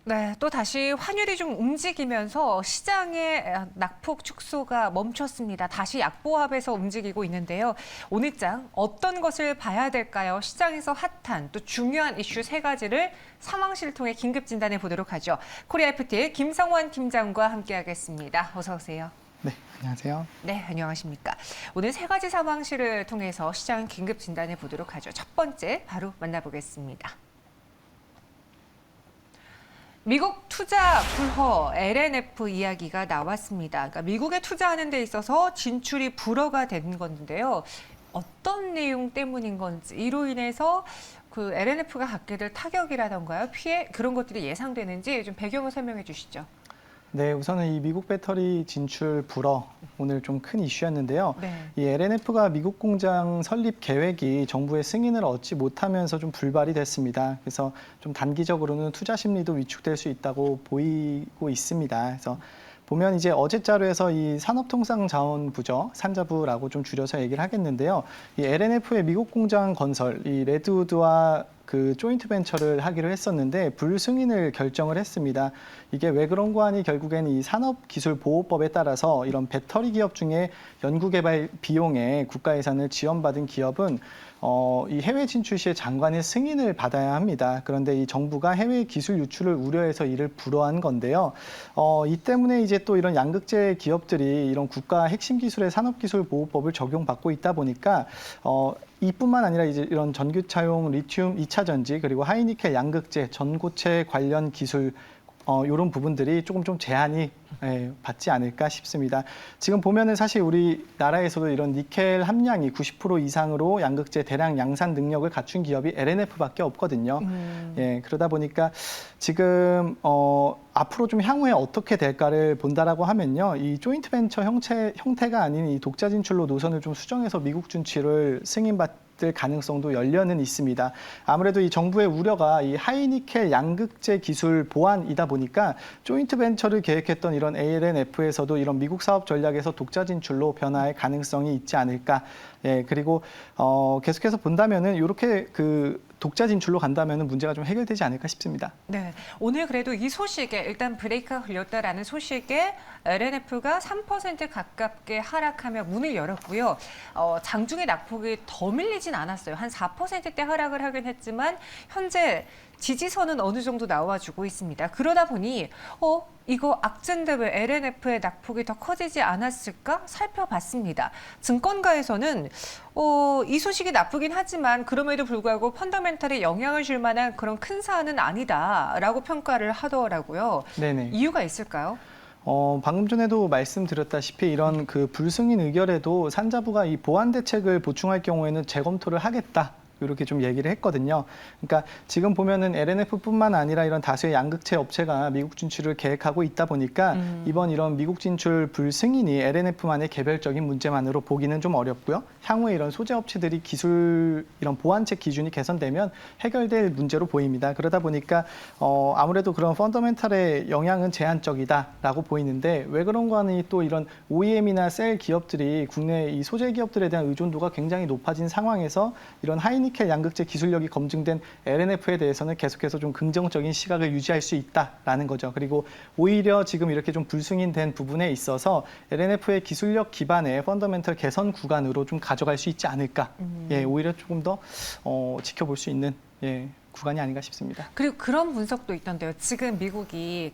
네, 또 다시 환율이 좀 움직이면서 시장의 낙폭 축소가 멈췄습니다. 다시 약보합에서 움직이고 있는데요. 오늘 장 어떤 것을 봐야 될까요? 시장에서 핫한 또 중요한 이슈 세 가지를 상황실을 통해 긴급 진단해 보도록 하죠. 코리아 FT의 김성환 팀장과 함께하겠습니다. 어서 오세요. 네, 안녕하세요. 네, 안녕하십니까. 오늘 세 가지 상황실을 통해서 시장 긴급 진단해 보도록 하죠. 첫 번째 바로 만나보겠습니다. 미국 투자 불허 LNF 이야기가 나왔습니다. 그러니까 미국에 투자하는 데 있어서 진출이 불허가 된 건데요. 어떤 내용 때문인 건지 이로 인해서 그 LNF가 갖게 될 타격이라던가요, 피해 그런 것들이 예상되는지 좀 배경을 설명해 주시죠. 네, 우선은 이 미국 배터리 진출 불허 오늘 좀 큰 이슈였는데요. 네. 이 LNF가 미국 공장 설립 계획이 정부의 승인을 얻지 못하면서 좀 불발이 됐습니다. 그래서 좀 단기적으로는 투자 심리도 위축될 수 있다고 보이고 있습니다. 그래서 보면 이제 어제 자료에서 이 산업통상자원부죠, 산자부라고 좀 줄여서 얘기를 하겠는데요. 이 LNF의 미국 공장 건설, 이 레드우드와 그 조인트 벤처를 하기로 했었는데 불승인을 결정을 했습니다. 이게 왜 그런 거 하니 결국엔 이 산업기술보호법에 따라서 이런 배터리 기업 중에 연구개발 비용에 국가 예산을 지원받은 기업은 이 해외 진출 시에 장관의 승인을 받아야 합니다. 그런데 이 정부가 해외 기술 유출을 우려해서 이를 불허한 건데요. 이 때문에 이제 또 이런 양극재 기업들이 이런 국가 핵심 기술의 산업기술보호법을 적용받고 있다 보니까 이뿐만 아니라 이제 이런 전기차용 리튬 2차 전지 그리고 하이니켈 양극재 전고체 관련 기술 이런 부분들이 조금 좀 제한이 받지 않을까 싶습니다. 지금 보면은 사실 우리나라에서도 이런 니켈 함량이 90% 이상으로 양극재 대량 양산 능력을 갖춘 기업이 LNF밖에 없거든요. 예, 그러다 보니까 지금 앞으로 좀 향후에 어떻게 될까를 본다라고 하면요, 이 조인트 벤처 형태가 아닌 이 독자 진출로 노선을 좀 수정해서 미국 진출을 승인받을 가능성도 열려는 있습니다. 아무래도 이 정부의 우려가 이 하이니켈 양극재 기술 보완이다 보니까 조인트 벤처를 계획했던 이런 ALNF에서도 이런 미국 사업 전략에서 독자 진출로 변화할 가능성이 있지 않을까. 예, 그리고 계속해서 본다면은 이렇게 그 독자 진출로 간다면은 문제가 좀 해결되지 않을까 싶습니다. 네, 오늘 그래도 이 소식에 일단 브레이크가 걸렸다라는 소식에 LNF가 3% 가깝게 하락하며 문을 열었고요. 장중에 낙폭이 더 밀리진 않았어요. 한 4%대 하락을 하긴 했지만 현재 지지선은 어느 정도 나와주고 있습니다. 그러다 보니 이거 악재인데 왜 LNF의 낙폭이 더 커지지 않았을까 살펴봤습니다. 증권가에서는 이 소식이 나쁘긴 하지만 그럼에도 불구하고 펀더멘털에 영향을 줄 만한 그런 큰 사안은 아니다라고 평가를 하더라고요. 네네. 이유가 있을까요? 방금 전에도 말씀드렸다시피 이런 그 불승인 의결에도 산자부가 이 보완 대책을 보충할 경우에는 재검토를 하겠다. 이렇게 좀 얘기를 했거든요. 그러니까 지금 보면은 LNF뿐만 아니라 이런 다수의 양극재 업체가 미국 진출을 계획하고 있다 보니까 이번 이런 미국 진출 불승인이 LNF만의 개별적인 문제만으로 보기는 좀 어렵고요. 향후에 이런 소재 업체들이 기술 이런 보완책 기준이 개선되면 해결될 문제로 보입니다. 그러다 보니까 아무래도 그런 펀더멘털의 영향은 제한적이다라고 보이는데 왜 그런 거 하니 또 이런 OEM이나 셀 기업들이 국내 이 소재 기업들에 대한 의존도가 굉장히 높아진 상황에서 이런 하이니켈 양극재 기술력이 검증된 LNF에 대해서는 계속해서 좀 긍정적인 시각을 유지할 수 있다라는 거죠. 그리고 오히려 지금 이렇게 좀 불승인된 부분에 있어서 LNF의 기술력 기반의 펀더멘털 개선 구간으로 좀 가져갈 수 있지 않을까. 예, 오히려 조금 더 지켜볼 수 있는 구간이 아닌가 싶습니다. 그리고 그런 분석도 있던데요. 지금 미국이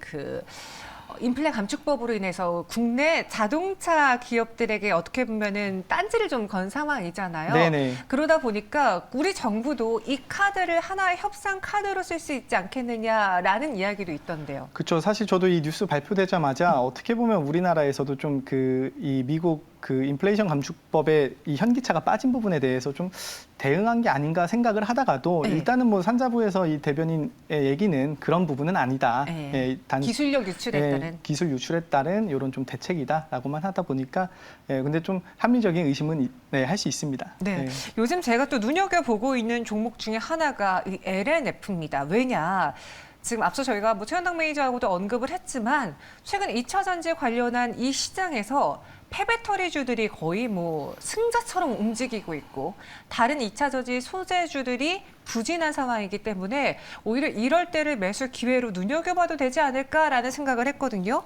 인플레 감축법으로 인해서 국내 자동차 기업들에게 어떻게 보면은 딴지를 좀 건 상황이잖아요. 네네. 그러다 보니까 우리 정부도 이 카드를 하나의 협상 카드로 쓸 수 있지 않겠느냐라는 이야기도 있던데요. 그렇죠. 사실 저도 이 뉴스 발표되자마자 어떻게 보면 우리나라에서도 좀 이 미국 그 인플레이션 감축법에 이 현기차가 빠진 부분에 대해서 좀 대응한 게 아닌가 생각을 하다가도 일단은 뭐 산자부에서 이 대변인의 얘기는 그런 부분은 아니다. 기술력 유출에 따른. 기술 유출에 따른 이런 좀 대책이다라고만 하다 보니까 근데 좀 합리적인 의심은 할 수 있습니다. 네. 요즘 제가 또 눈여겨보고 있는 종목 중에 하나가 이 LNF입니다. 왜냐? 지금 앞서 저희가 최현당 매니저하고도 언급을 했지만 최근 2차 전지 관련한 이 시장에서 폐배터리주들이 거의 뭐 승자처럼 움직이고 있고 다른 2차 전지 소재주들이 부진한 상황이기 때문에 오히려 이럴 때를 매수 기회로 눈여겨봐도 되지 않을까라는 생각을 했거든요.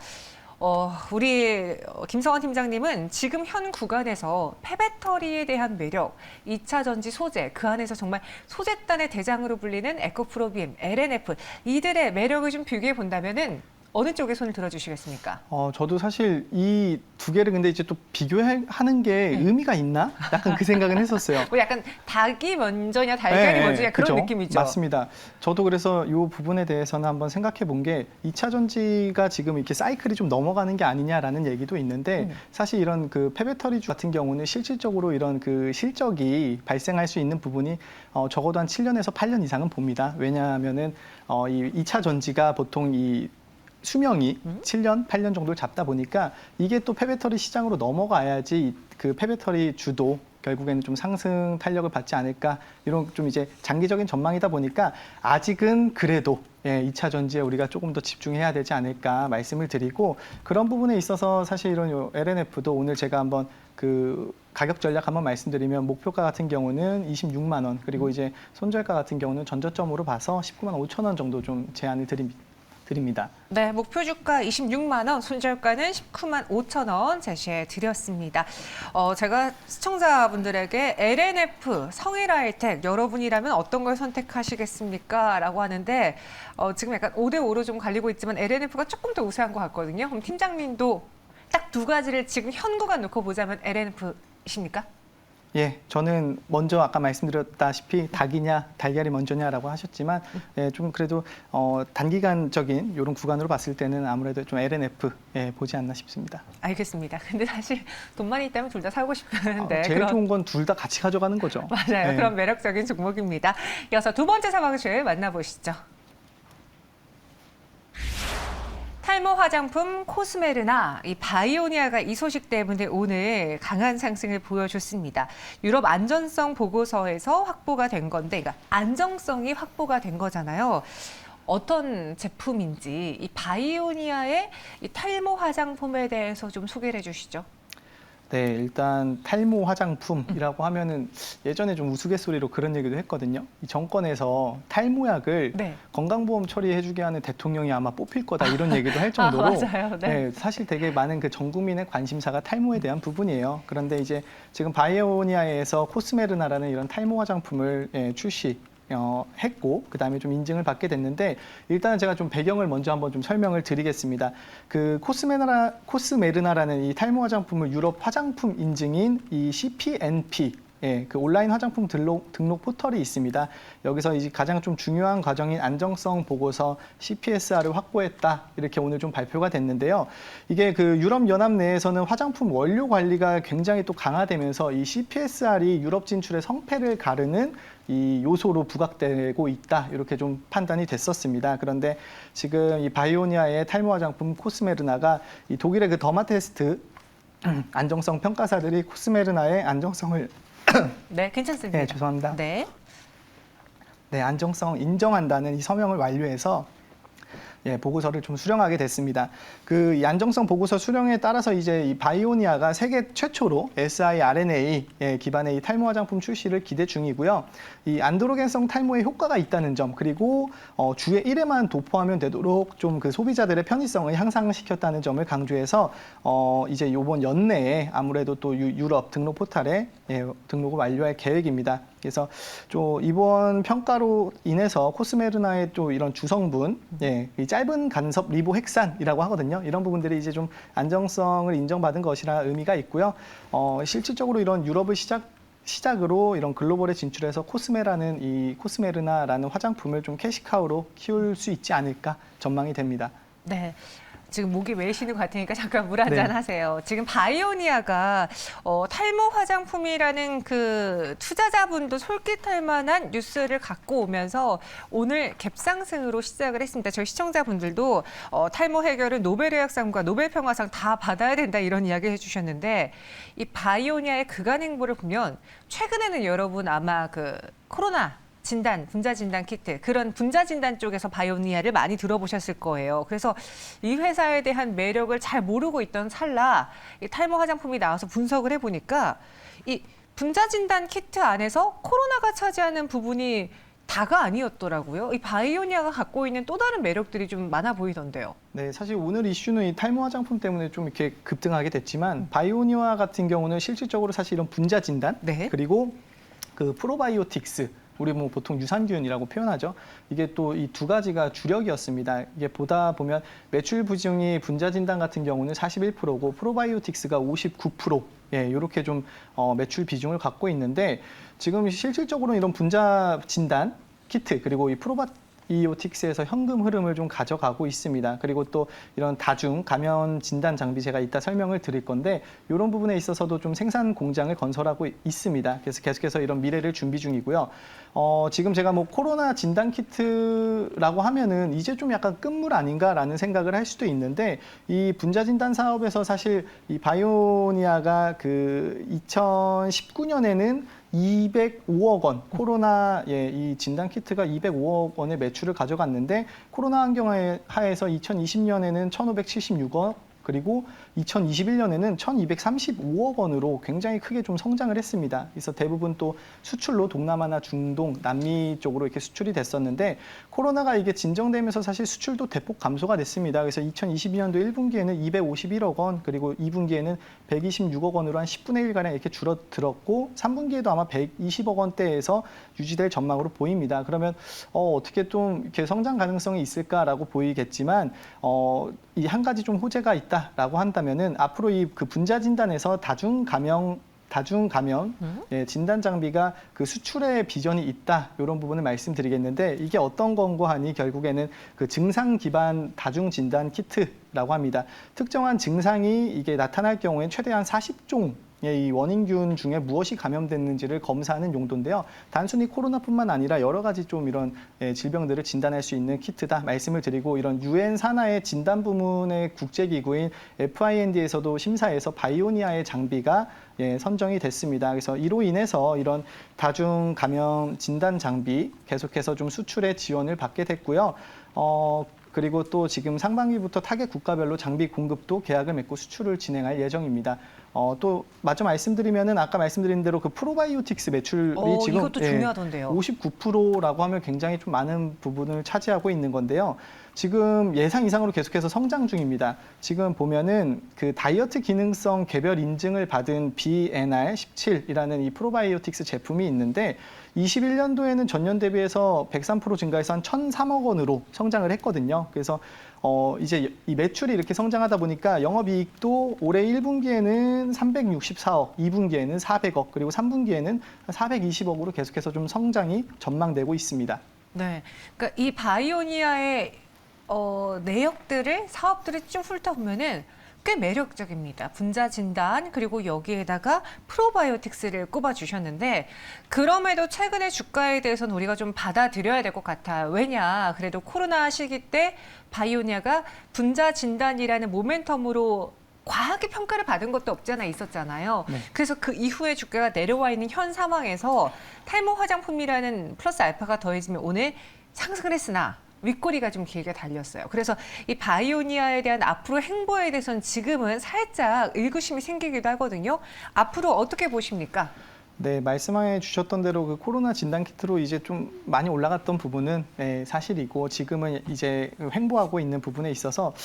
우리 김성환 팀장님은 지금 현 구간에서 폐배터리에 대한 매력, 2차 전지 소재, 그 안에서 정말 소재단의 대장으로 불리는 에코프로비엠, LNF 이들의 매력을 좀 비교해 본다면은 어느 쪽에 손을 들어주시겠습니까? 저도 사실 이 두 개를 근데 이제 또 비교하는 게 의미가 있나? 약간 그 생각은 했었어요. 뭐 약간 닭이 먼저냐 달걀이 먼저냐 그런 그죠? 느낌이죠. 맞습니다. 저도 그래서 이 부분에 대해서는 한번 생각해 본 게 2차 전지가 지금 이렇게 사이클이 좀 넘어가는 게 아니냐라는 얘기도 있는데 사실 이런 그 폐배터리주 같은 경우는 실질적으로 이런 그 실적이 발생할 수 있는 부분이 적어도 한 7년에서 8년 이상은 봅니다. 왜냐하면은 이 2차 전지가 보통 이 수명이 7년, 8년 정도를 잡다 보니까 이게 또 폐배터리 시장으로 넘어가야지 그 폐배터리 주도 결국에는 좀 상승 탄력을 받지 않을까 이런 좀 이제 장기적인 전망이다 보니까 아직은 그래도 2차 전지에 우리가 조금 더 집중해야 되지 않을까 말씀을 드리고 그런 부분에 있어서 사실 이런 LNF도 오늘 제가 한번 그 가격 전략 한번 말씀드리면 목표가 같은 경우는 26만 원 그리고 이제 손절가 같은 경우는 전저점으로 봐서 19만 5천 원 정도 좀 제안을 드립니다. 네, 목표 주가 26만 원, 손절가는 19만 5천 원 제시해 드렸습니다. 제가 시청자분들에게 LNF, 성일하이텍 여러분이라면 어떤 걸 선택하시겠습니까? 라고 하는데 지금 약간 5대5로 좀 갈리고 있지만 LNF가 조금 더 우세한 것 같거든요. 그럼 팀장님도 딱 두 가지를 지금 현 구간 놓고 보자면 LNF이십니까? 예, 저는 먼저 아까 말씀드렸다시피 닭이냐 달걀이 먼저냐라고 하셨지만 좀 그래도 단기간적인 이런 구간으로 봤을 때는 아무래도 좀 LNF 보지 않나 싶습니다. 알겠습니다. 근데 사실 돈만 있다면 둘 다 사고 싶은데 제일 좋은 건 둘 다 같이 가져가는 거죠. 맞아요. 그런 매력적인 종목입니다. 이어서 두 번째 상황실 만나보시죠. 탈모 화장품 코스메르나 이 바이오니아가 이 소식 때문에 오늘 강한 상승을 보여줬습니다. 유럽 안전성 보고서에서 확보가 된 건데, 그러니까 안정성이 확보가 된 거잖아요. 어떤 제품인지 이 바이오니아의 이 탈모 화장품에 대해서 좀 소개를 해주시죠. 네, 일단 탈모 화장품이라고 하면은 예전에 좀 우스갯소리로 그런 얘기도 했거든요. 이 정권에서 탈모약을 건강보험 처리해주게 하는 대통령이 아마 뽑힐 거다 이런 얘기도 할 정도로 맞아요. 네. 사실 되게 많은 그 전 국민의 관심사가 탈모에 대한 부분이에요. 그런데 이제 지금 바이오니아에서 코스메르나라는 이런 탈모 화장품을 했고 그다음에 좀 인증을 받게 됐는데 일단은 제가 좀 배경을 먼저 한번 좀 설명을 드리겠습니다. 그 코스메르나라는 이 탈모 화장품을 유럽 화장품 인증인 이 CPNP 그 온라인 화장품 등록 포털이 있습니다. 여기서 이제 가장 좀 중요한 과정인 안정성 보고서 CPSR을 확보했다. 이렇게 오늘 좀 발표가 됐는데요. 이게 그 유럽 연합 내에서는 화장품 원료 관리가 굉장히 또 강화되면서 이 CPSR이 유럽 진출의 성패를 가르는 이 요소로 부각되고 있다. 이렇게 좀 판단이 됐었습니다. 그런데 지금 이 바이오니아의 탈모 화장품 코스메르나가 이 독일의 그 더마테스트 안정성 평가사들이 코스메르나의 안정성을 네, 괜찮습니다. 네, 죄송합니다. 네. 네, 안정성 인정한다는 이 서명을 완료해서 보고서를 좀 수령하게 됐습니다. 그 이 안정성 보고서 수령에 따라서 이제 이 바이오니아가 세계 최초로 siRNA 기반의 이 탈모 화장품 출시를 기대 중이고요. 이 안드로겐성 탈모에 효과가 있다는 점 그리고 주에 1회만 도포하면 되도록 좀 그 소비자들의 편의성을 향상시켰다는 점을 강조해서 이제 이번 연내에 아무래도 또 유럽 등록 포털에 등록을 완료할 계획입니다. 그래서 좀 이번 평가로 인해서 코스메르나의 또 이런 주성분, 이 짧은 간섭 리보헥산이라고 하거든요. 이런 부분들이 이제 좀 안정성을 인정받은 것이라 의미가 있고요. 실질적으로 이런 유럽을 시작으로 이런 글로벌에 진출해서 코스메르나라는 화장품을 좀 캐시카우로 키울 수 있지 않을까 전망이 됩니다. 네. 지금 목이 메이시는 것 같으니까 잠깐 물 한잔 하세요. 지금 바이오니아가 탈모 화장품이라는 그 투자자분도 솔깃할 만한 뉴스를 갖고 오면서 오늘 갭상승으로 시작을 했습니다. 저희 시청자분들도 탈모 해결은 노벨의학상과 노벨평화상 다 받아야 된다 이런 이야기 해주셨는데 이 바이오니아의 그간 행보를 보면 최근에는 여러분 아마 그 코로나 진단, 분자 진단 키트, 그런 분자 진단 쪽에서 바이오니아를 많이 들어보셨을 거예요. 그래서 이 회사에 대한 매력을 잘 모르고 있던 찰나 이 탈모 화장품이 나와서 분석을 해보니까 이 분자 진단 키트 안에서 코로나가 차지하는 부분이 다가 아니었더라고요. 이 바이오니아가 갖고 있는 또 다른 매력들이 좀 많아 보이던데요. 네, 사실 오늘 이슈는 이 탈모 화장품 때문에 좀 이렇게 급등하게 됐지만 바이오니아 같은 경우는 실질적으로 사실 이런 분자 진단 네. 그리고 그 프로바이오틱스 우리 뭐 보통 유산균이라고 표현하죠. 이게 또 이 두 가지가 주력이었습니다. 이게 보다 보면 매출 비중이 분자 진단 같은 경우는 41%고 프로바이오틱스가 59%. 예, 이렇게 좀 매출 비중을 갖고 있는데 지금 실질적으로 이런 분자 진단 키트 그리고 이 프로바이오틱스에서 현금 흐름을 좀 가져가고 있습니다. 그리고 또 이런 다중 감염 진단 장비 제가 이따 설명을 드릴 건데 이런 부분에 있어서도 좀 생산 공장을 건설하고 있습니다. 그래서 계속해서 이런 미래를 준비 중이고요. 지금 제가 뭐 코로나 진단 키트라고 하면은 이제 좀 약간 끝물 아닌가라는 생각을 할 수도 있는데 이 분자 진단 사업에서 사실 이 바이오니아가 그 2019년에는 205억 원, 이 진단 키트가 205억 원의 매출을 가져갔는데 코로나 환경 하에서 2020년에는 1,576억, 그리고 2021년에는 1,235억 원으로 굉장히 크게 좀 성장을 했습니다. 그래서 대부분 또 수출로 동남아나 중동, 남미 쪽으로 이렇게 수출이 됐었는데 코로나가 이게 진정되면서 사실 수출도 대폭 감소가 됐습니다. 그래서 2022년도 1분기에는 251억 원, 그리고 2분기에는 126억 원으로 한 10분의 1가량 이렇게 줄어들었고 3분기에도 아마 120억 원대에서 유지될 전망으로 보입니다. 그러면 어떻게 좀 이렇게 성장 가능성이 있을까라고 보이겠지만 이 한 가지 좀 호재가 있다라고 한다면은 앞으로 이 그 분자 진단에서 다중 감염 진단 장비가 그 수출의 비전이 있다 이런 부분을 말씀드리겠는데 이게 어떤 건고 하니 결국에는 그 증상 기반 다중 진단 키트라고 합니다. 특정한 증상이 이게 나타날 경우에 최대한 40종 이 원인균 중에 무엇이 감염됐는지를 검사하는 용도인데요. 단순히 코로나뿐만 아니라 여러 가지 좀 이런 질병들을 진단할 수 있는 키트다 말씀을 드리고 이런 유엔 산하의 진단 부문의 국제기구인 FIND에서도 심사해서 바이오니아의 장비가 선정이 됐습니다. 그래서 이로 인해서 이런 다중 감염 진단 장비 계속해서 좀 수출에 지원을 받게 됐고요. 그리고 또 지금 상반기부터 타겟 국가별로 장비 공급도 계약을 맺고 수출을 진행할 예정입니다. 또 마저 말씀드리면은 아까 말씀드린 대로 그 프로바이오틱스 매출이 지금 이것도 중요하던데요. 59%라고 하면 굉장히 좀 많은 부분을 차지하고 있는 건데요. 지금 예상 이상으로 계속해서 성장 중입니다. 지금 보면은 그 다이어트 기능성 개별 인증을 받은 BNR17이라는 이 프로바이오틱스 제품이 있는데 21년도에는 전년 대비해서 103% 증가해서 한 1,003억 원으로 성장을 했거든요. 그래서 이제 이 매출이 이렇게 성장하다 보니까 영업이익도 올해 1분기에는 364억, 2분기에는 400억, 그리고 3분기에는 420억으로 계속해서 좀 성장이 전망되고 있습니다. 네, 그러니까 이 바이오니아의 내역들을 사업들을 쭉 훑어보면은 꽤 매력적입니다. 분자 진단 그리고 여기에다가 프로바이오틱스를 꼽아주셨는데 그럼에도 최근의 주가에 대해서는 우리가 좀 받아들여야 될 것 같아요. 왜냐? 그래도 코로나 시기 때 바이오니아가 분자 진단이라는 모멘텀으로 과하게 평가를 받은 것도 없잖아 있었잖아요. 네. 그래서 그 이후에 주가가 내려와 있는 현 상황에서 탈모 화장품이라는 플러스 알파가 더해지면 오늘 상승을 했으나 윗꼬리가 좀 길게 달렸어요. 그래서 이 바이오니아에 대한 앞으로 행보에 대해서는 지금은 살짝 의구심이 생기기도 하거든요. 앞으로 어떻게 보십니까? 네, 말씀해 주셨던 대로 그 코로나 진단 키트로 이제 좀 많이 올라갔던 부분은 사실이고 지금은 이제 횡보하고 있는 부분에 있어서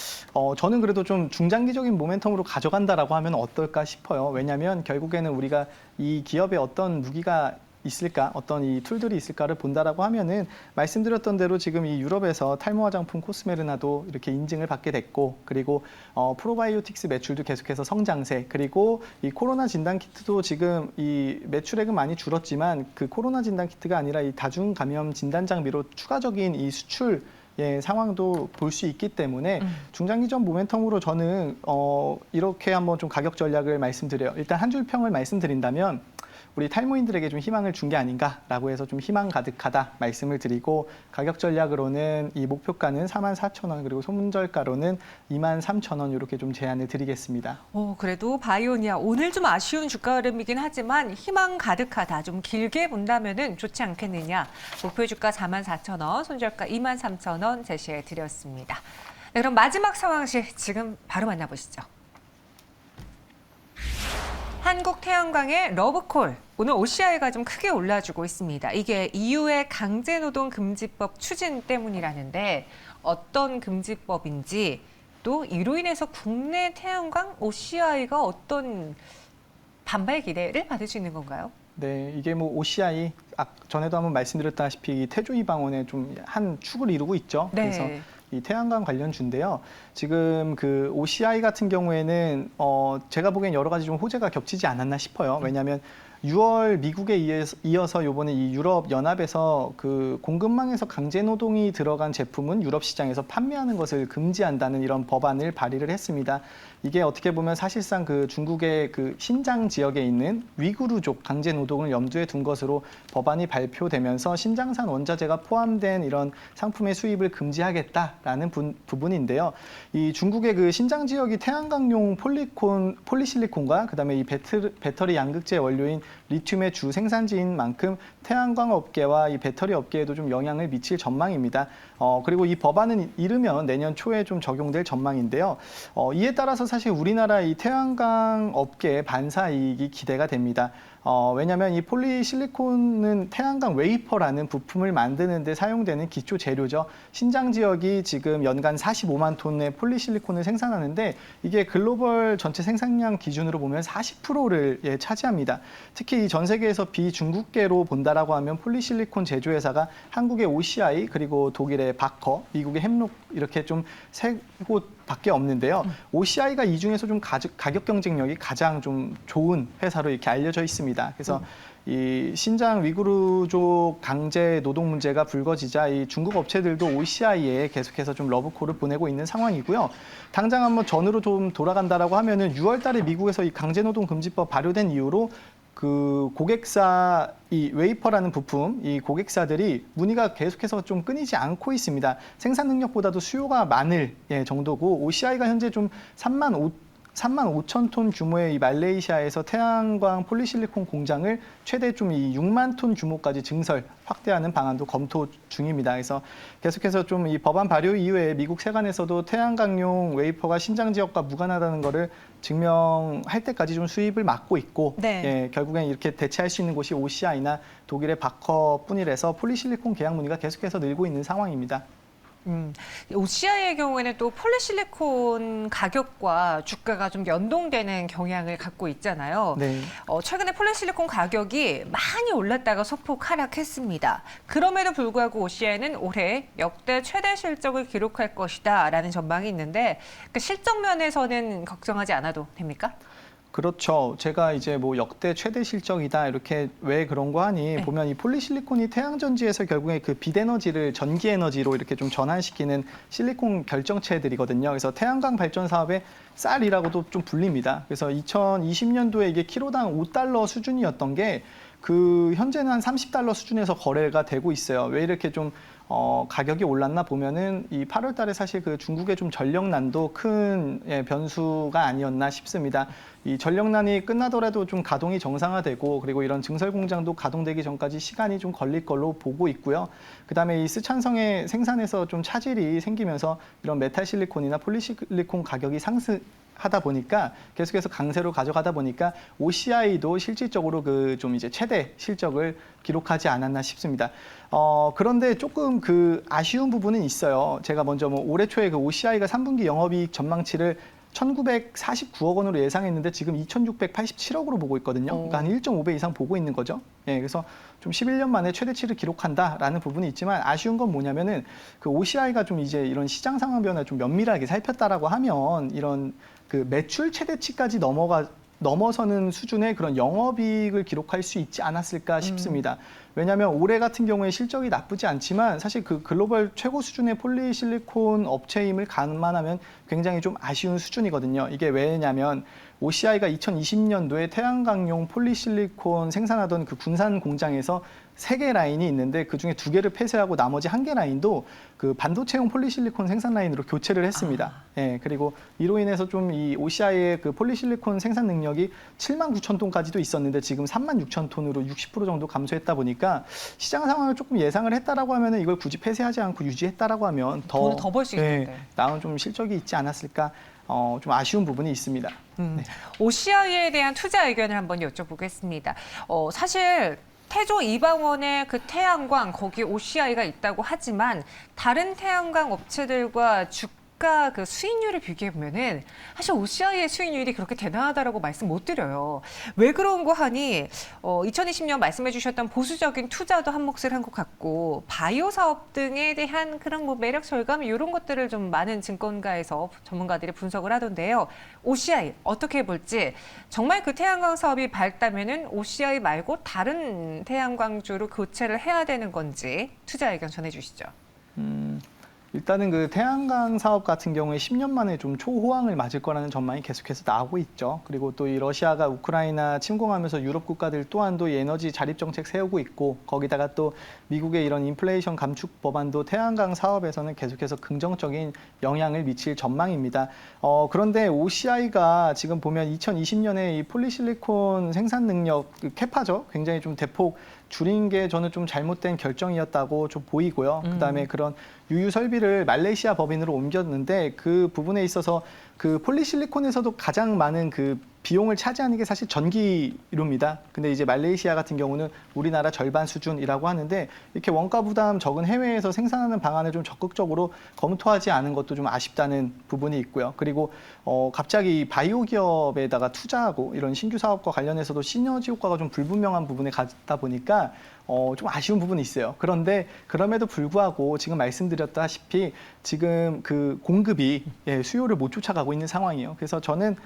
저는 그래도 좀 중장기적인 모멘텀으로 가져간다라고 하면 어떨까 싶어요. 왜냐하면 결국에는 우리가 이 기업에 어떤 무기가 있을까, 어떤 이 툴들이 있을까를 본다라고 하면은 말씀드렸던 대로 지금 이 유럽에서 탈모 화장품 코스메르나도 이렇게 인증을 받게 됐고, 그리고 프로바이오틱스 매출도 계속해서 성장세, 그리고 이 코로나 진단 키트도 지금 이 매출액은 많이 줄었지만 그 코로나 진단 키트가 아니라 이 다중 감염 진단 장비로 추가적인 이 수출 상황도 볼 수 있기 때문에 중장기적 모멘텀으로 저는 이렇게 한번 좀 가격 전략을 말씀드려요. 일단 한 줄 평을 말씀드린다면 우리 탈모인들에게 좀 희망을 준 게 아닌가라고 해서 좀 희망 가득하다 말씀을 드리고 가격 전략으로는 이 목표가는 44,000원 그리고 소문절가로는 23,000원 이렇게 좀 제안을 드리겠습니다. 그래도 바이오니아 오늘 좀 아쉬운 주가 흐름이긴 하지만 희망 가득하다. 좀 길게 본다면은 좋지 않겠느냐. 목표 주가 44,000원, 손절가 23,000원 제시해 드렸습니다. 네, 그럼 마지막 상황실 지금 바로 만나보시죠. 한국태양광의 러브콜. 오늘 OCI가 좀 크게 올라주고 있습니다. 이게 EU의 강제노동금지법 추진 때문이라는데 어떤 금지법인지 또 이로 인해서 국내 태양광 OCI가 어떤 반발 기대를 받을 수 있는 건가요? 네, 이게 뭐 OCI 전에도 한번 말씀드렸다시피 태조 이방원의 좀 한 축을 이루고 있죠. 네. 그래서 이 태양광 관련주인데요. 지금 그 OCI 같은 경우에는 제가 보기엔 여러 가지 좀 호재가 겹치지 않았나 싶어요. 왜냐하면 6월 미국에 이어서 요번에 이 유럽 연합에서 그 공급망에서 강제 노동이 들어간 제품은 유럽 시장에서 판매하는 것을 금지한다는 이런 법안을 발의를 했습니다. 이게 어떻게 보면 사실상 그 중국의 그 신장 지역에 있는 위구르족 강제 노동을 염두에 둔 것으로 법안이 발표되면서 신장산 원자재가 포함된 이런 상품의 수입을 금지하겠다라는 부분인데요. 이 중국의 그 신장 지역이 태양광용 폴리실리콘과 그다음에 이 배터리 양극재 원료인 리튬의 주 생산지인 만큼 태양광 업계와 이 배터리 업계에도 좀 영향을 미칠 전망입니다. 그리고 이 법안은 이르면 내년 초에 좀 적용될 전망인데요. 이에 따라서 사실 우리나라 이 태양광 업계의 반사 이익이 기대가 됩니다. 왜냐하면 이 폴리실리콘은 태양광 웨이퍼라는 부품을 만드는 데 사용되는 기초 재료죠. 신장 지역이 지금 연간 45만 톤의 폴리실리콘을 생산하는데 이게 글로벌 전체 생산량 기준으로 보면 40%를 차지합니다. 특히 전 세계에서 비중국계로 본다라고 하면 폴리실리콘 제조회사가 한국의 OCI 그리고 독일의 바커, 미국의 햄록 이렇게 좀 세 곳밖에 없는데요. OCI가 이 중에서 좀 가격 경쟁력이 가장 좀 좋은 회사로 이렇게 알려져 있습니다. 그래서 이 신장 위구르족 강제 노동 문제가 불거지자 이 중국 업체들도 OCI에 계속해서 좀 러브콜을 보내고 있는 상황이고요. 당장 한번 전으로 좀 돌아간다라고 하면은 6월 달에 미국에서 이 강제 노동 금지법 발효된 이후로 그 고객사 이 웨이퍼라는 부품 이 고객사들이 문의가 계속해서 좀 끊이지 않고 있습니다. 생산 능력보다도 수요가 많을 정도고 OCI가 현재 좀 3만 5천 톤 규모의 이 말레이시아에서 태양광 폴리실리콘 공장을 최대 좀 이 6만 톤 규모까지 증설 확대하는 방안도 검토 중입니다. 그래서 계속해서 좀 이 법안 발효 이후에 미국 세관에서도 태양광용 웨이퍼가 신장 지역과 무관하다는 거를 증명할 때까지 좀 수입을 막고 있고 네. 결국엔 이렇게 대체할 수 있는 곳이 OCI나 독일의 바커뿐이라서 폴리실리콘 계약 문의가 계속해서 늘고 있는 상황입니다. OCI의 경우에는 또 폴리실리콘 가격과 주가가 좀 연동되는 경향을 갖고 있잖아요. 네. 최근에 폴리실리콘 가격이 많이 올랐다가 소폭 하락했습니다. 그럼에도 불구하고 OCI는 올해 역대 최대 실적을 기록할 것이다라는 전망이 있는데 그 실적 면에서는 걱정하지 않아도 됩니까? 그렇죠. 제가 이제 뭐 역대 최대 실적이다 이렇게 왜 그런 거 하니 네. 보면 이 폴리실리콘이 태양전지에서 결국에 그 빛에너지를 전기에너지로 이렇게 좀 전환시키는 실리콘 결정체들이거든요. 그래서 태양광 발전 사업의 쌀이라고도 좀 불립니다. 그래서 2020년도에 이게 키로당 $5 수준이었던 게 그 현재는 한 $30 수준에서 거래가 되고 있어요. 왜 이렇게 좀 가격이 올랐나 보면은 이 8월 달에 사실 그 중국의 좀 전력난도 큰 변수가 아니었나 싶습니다. 이 전력난이 끝나더라도 좀 가동이 정상화되고 그리고 이런 증설 공장도 가동되기 전까지 시간이 좀 걸릴 걸로 보고 있고요. 그다음에 이 스촨성의 생산에서 좀 차질이 생기면서 이런 메탈 실리콘이나 폴리실리콘 가격이 하다 보니까 계속해서 강세로 가져가다 보니까 OCI도 실질적으로 그 좀 이제 최대 실적을 기록하지 않았나 싶습니다. 그런데 조금 그 아쉬운 부분은 있어요. 제가 먼저 뭐 올해 초에 그 OCI가 3분기 영업이익 전망치를 1,949억 원으로 예상했는데 지금 2,687억으로 보고 있거든요. 그러니까 한 1.5배 이상 보고 있는 거죠. 그래서 좀 11년 만에 최대치를 기록한다라는 부분이 있지만 아쉬운 건 뭐냐면은 그 OCI가 좀 이제 이런 시장 상황 변화를 좀 면밀하게 살폈다라고 하면 이런 그 매출 최대치까지 넘어가 넘어서는 수준의 그런 영업이익을 기록할 수 있지 않았을까 싶습니다. 왜냐하면 올해 같은 경우에 실적이 나쁘지 않지만 사실 그 글로벌 최고 수준의 폴리실리콘 업체임을 감안하면 굉장히 좀 아쉬운 수준이거든요. 이게 왜냐하면 OCI가 2020년도에 태양광용 폴리실리콘 생산하던 그 군산 공장에서 3개 라인이 있는데 그중에 2개를 폐쇄하고 나머지 1개 라인도 그 반도체용 폴리실리콘 생산 라인으로 교체를 했습니다. 예, 그리고 이로 인해서 좀 이 OCI의 그 폴리실리콘 생산 능력이 7만 9천 톤까지도 있었는데 지금 3만 6천 톤으로 60% 정도 감소했다 보니까 시장 상황을 조금 예상을 했다라고 하면은 이걸 굳이 폐쇄하지 않고 유지했다라고 하면 돈을 더 벌 수 있는데. 나은 좀 실적이 있지 않았을까 좀 아쉬운 부분이 있습니다. 네. OCI에 대한 투자 의견을 한번 여쭤보겠습니다. 사실 태조 이방원의 그 태양광 거기 OCI가 있다고 하지만 다른 태양광 업체들과 주가 그 수익률을 비교해 보면은 사실 OCI의 수익률이 그렇게 대단하다라고 말씀 못 드려요. 왜 그런 거 하니 2020년 말씀해 주셨던 보수적인 투자도 한 몫을 한 것 같고 바이오 사업 등에 대한 그런 뭐 매력 절감 이런 것들을 좀 많은 증권가에서 전문가들이 분석을 하던데요. OCI 어떻게 볼지 정말 그 태양광 사업이 밝다면은 OCI 말고 다른 태양광주로 교체를 해야 되는 건지 투자 의견 전해 주시죠. 일단은 그 태양광 사업 같은 경우에 10년 만에 좀 초호황을 맞을 거라는 전망이 계속해서 나오고 있죠. 그리고 또 이 러시아가 우크라이나 침공하면서 유럽 국가들 또한도 이 에너지 자립 정책 세우고 있고 거기다가 또 미국의 이런 인플레이션 감축 법안도 태양광 사업에서는 계속해서 긍정적인 영향을 미칠 전망입니다. 그런데 OCI가 지금 보면 2020년에 이 폴리실리콘 생산 능력 그 캐파죠. 굉장히 좀 대폭 줄인 게 저는 좀 잘못된 결정이었다고 좀 보이고요. 그다음에 그런 유유 설비를 말레이시아 법인으로 옮겼는데 그 부분에 있어서 그 폴리실리콘에서도 가장 많은 그 비용을 차지하는 게 사실 전기료입니다. 근데 이제 말레이시아 같은 경우는 우리나라 절반 수준이라고 하는데 이렇게 원가 부담 적은 해외에서 생산하는 방안을 좀 적극적으로 검토하지 않은 것도 좀 아쉽다는 부분이 있고요. 그리고 갑자기 바이오 기업에다가 투자하고 이런 신규 사업과 관련해서도 시너지 효과가 좀 불분명한 부분에 가다 보니까 좀 아쉬운 부분이 있어요. 그런데 그럼에도 불구하고 지금 말씀드렸다시피 지금 그 공급이 수요를 못 쫓아가고 있는 상황이에요. 그래서 저는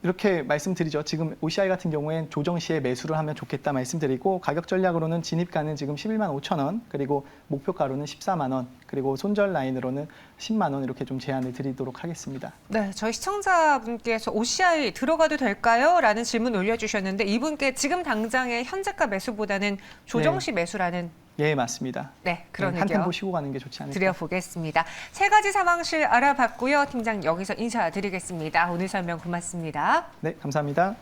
이렇게 말씀드리죠. 지금 OCI 같은 경우엔 조정 시에 매수를 하면 좋겠다 말씀드리고 가격 전략으로는 진입가는 지금 11만 5천 원 그리고 목표가로는 14만 원 그리고 손절 라인으로는 10만 원 이렇게 좀 제안을 드리도록 하겠습니다. 네, 저희 시청자분께서 OCI 들어가도 될까요? 라는 질문 올려주셨는데 이분께 지금 당장의 현재가 매수보다는 조정 시 매수라는 예, 맞습니다. 네, 그런 한 의견 템포 쉬고 가는 게 좋지 않을까. 드려보겠습니다. 3가지 상황실 알아봤고요. 팀장 여기서 인사드리겠습니다. 오늘 설명 고맙습니다. 네, 감사합니다.